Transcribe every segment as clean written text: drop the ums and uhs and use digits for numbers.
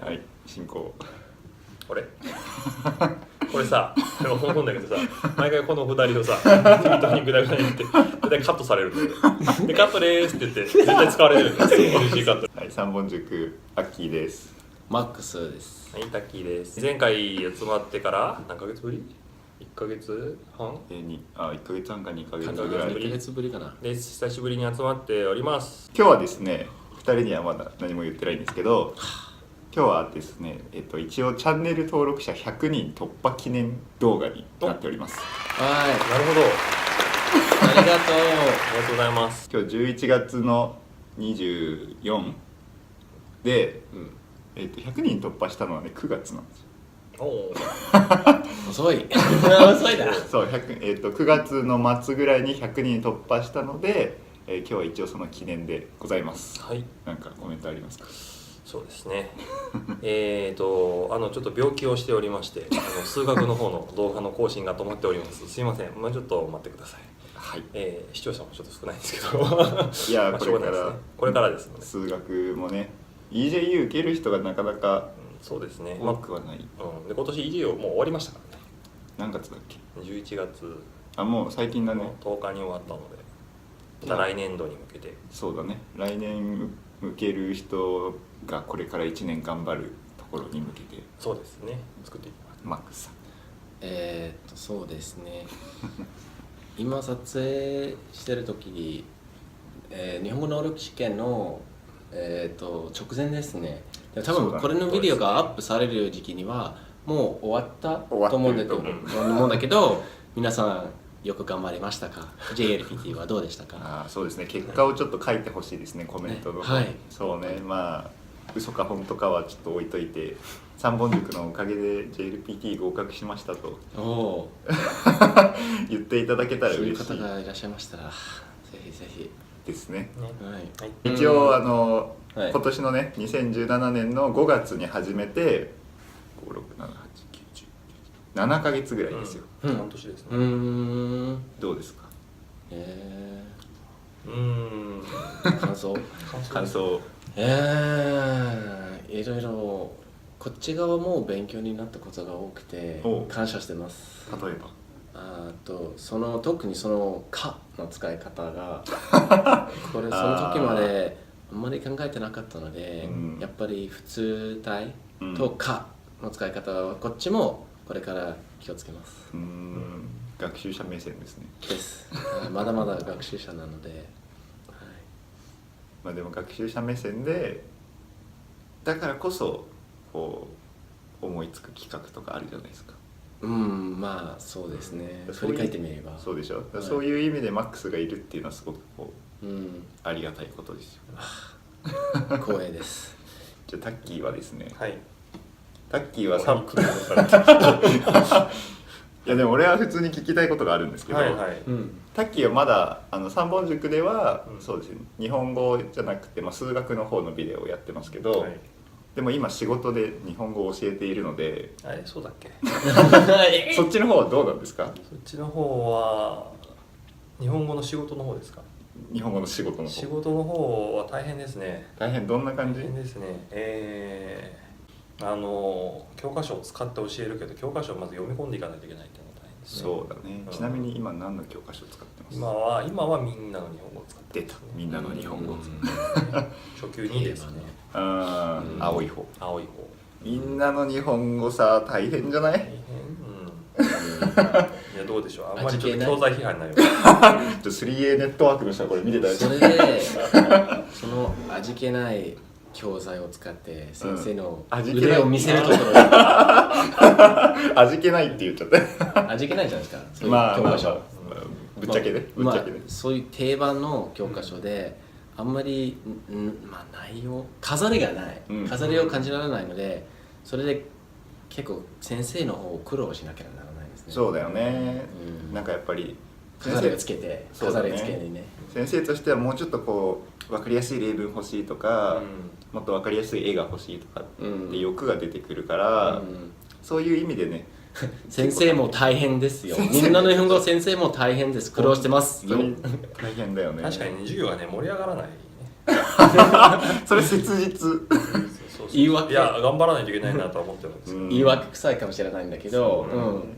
はい、進行。これさ、思うんだけどさ、毎回このくだりをさ、適当にグダグダに言って、大体カットされるんだよね。で、カットでーすって言って、絶対使われるよね。NG カット。はい、三本塾アッキーです。マックスです。はい、タッキーです。前回集まってから何ヶ月ぶり ?1 ヶ月半1ヶ月半か2ヶ月ぐらい。2ヶ月ぶりかな。で、久しぶりに集まっております。今日はですね、2人にはまだ何も言ってないんですけど、今日はですね、一応チャンネル登録者100人突破記念動画になっております。はなるほど。い。ありがとう。ありがとうございます。今日11月の24で、100人突破したのはね9月なんですよ。遅い遅いだ。そう、9月の末ぐらいに100人突破したので、今日は一応その記念でございます。はい。なんかコメントありますか？そうですね。ちょっと病気をしておりまして、数学の方の動画の更新が止まっております。すいません。ちょっと待ってください。はい。視聴者もちょっと少ないんですけど。いやこれからですので。数学もね、EJU 受ける人がなかなかそうですね。多くはない。で今年 EJU もう終わりましたからね。何月だっけ？11月。もう最近だね。10日に終わったので、また来年度に向けて。そうだね。来年受ける人がこれから1年頑張るところに向けて。そうですね。作っていきます。マックスさん。そうですね。今撮影してる時に、日本語能力試験の直前ですね。多分これのビデオがアップされる時期にはもう終わったと思うんだけど、皆さんよく頑張りましたか？ JLPT はどうでしたか？そうですね。結果をちょっと書いてほしいですね、コメントの方に。はい。そうね。嘘か本当かはちょっと置いといて、三本塾のおかげで JLPT 合格しましたと言っていただけたら嬉しい。そういう方がいらっしゃいましたら、ぜひぜひですね。はい。一応はい、今年のね2017年の5月に始めて7ヶ月ぐらいですよ。半年ですね。どうですか？感想。いろいろこっち側も勉強になったことが多くて感謝してます。例えば特にその「か」の使い方がこれその時まであんまり考えてなかったので、やっぱり普通体と「か」の使い方はこっちもこれから気をつけます。学習者目線ですね。です。まだまだ学習者なので、でも学習者目線でだからこそこう思いつく企画とかあるじゃないですか。そうですね。振り返ってみればそうでしょ。そういう意味でマックスがいるっていうのはすごくありがたいことですよ。光栄です。じゃあタッキーはですね。はい。タッキーはいやでも俺は普通に聞きたいことがあるんですけど、タッキーはまだ三本塾では、そうですね、日本語じゃなくて、数学の方のビデオをやってますけど、でも今仕事で日本語を教えているので、そうだっけ？そっちの方はどうなんですか？そっちの方は日本語の仕事の方ですか？日本語の仕事の方。仕事の方は大変ですね。大変、どんな感じ？大変ですね。教科書を使って教えるけど、教科書をまず読み込んでいかないといけないっていうのが大変ですね。そうだね。ちなみに今何の教科書を使ってます？今はみんなの日本語を使ってます、ね。みんなの日本語を使ってます、初級2ですね。青い方。みんなの日本語さ、大変じゃない？大変。いやどうでしょう。あんまりちょっと教材批判になるよ。3A ネットワークの人はこれ見てたら。それでその味気ない教材を使って先生の腕を見せるところ味気ないって言っちゃった味気ないじゃないですか、そういう教科書。ぶっちゃけね、そういう定番の教科書であんまり内容飾りがない、飾りを感じられないので、それで結構先生の方を苦労しなきゃならないですね。そうだよね。なんかやっぱり飾りをつけて、飾りつけにね、先生としてはもうちょっとこう分かりやすい例文欲しいとか、もっと分かりやすい絵が欲しいとかって欲が出てくるから、そういう意味でね、先生も大変ですよ。みんなの日本語先生も大変です。苦労してますよ。大変だよね。確かに授業がね盛り上がらないね。それ切実。言い訳いや頑張らないといけないなとは思ってるんですよ、言い訳臭いかもしれないんだけど、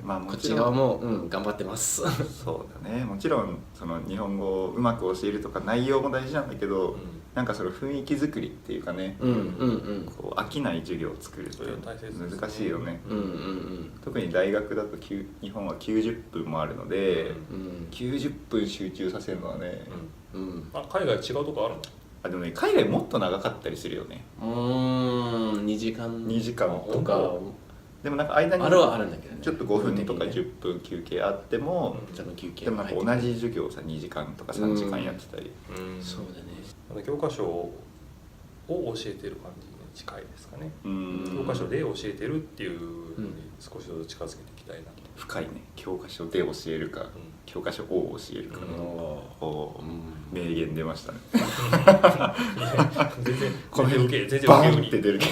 まあこっち側も、頑張ってますそうだね、もちろんその日本語をうまく教えるとか内容も大事なんだけど、なんかその雰囲気作りっていうかね、こう飽きない授業を作るって難しいよね。特に大学だと日本は90分もあるので、90分集中させるのはね、海外違うとこあるの？でもね、海外もっと長かったりするよね。2時間とか。でもなんか間にあるはあるんだけどね、ちょっと5分とか10分休憩あっても、でもなんか同じ授業をさ2時間とか3時間やってたり、そうだね。教科書を教えてる感じに近いですかね。教科書で教えてるっていうのに少しずつ近づけていきたいな。深いね。教科書で教えるか、教科書を教えるかね。名言出ましたね。全然受けバンって出る。受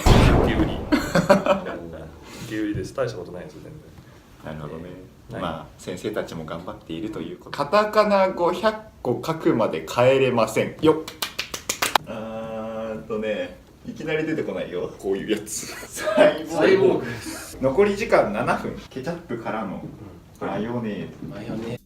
け売りです。大したことないですよ全然。なるほどね。まあ先生たちも頑張っているということ。カタカナ語100個書くまで帰れませんよっ。いきなり出てこないよ、こういうやつ。サイボーグ。残り時間7分。ケチャップからのマヨネーズ。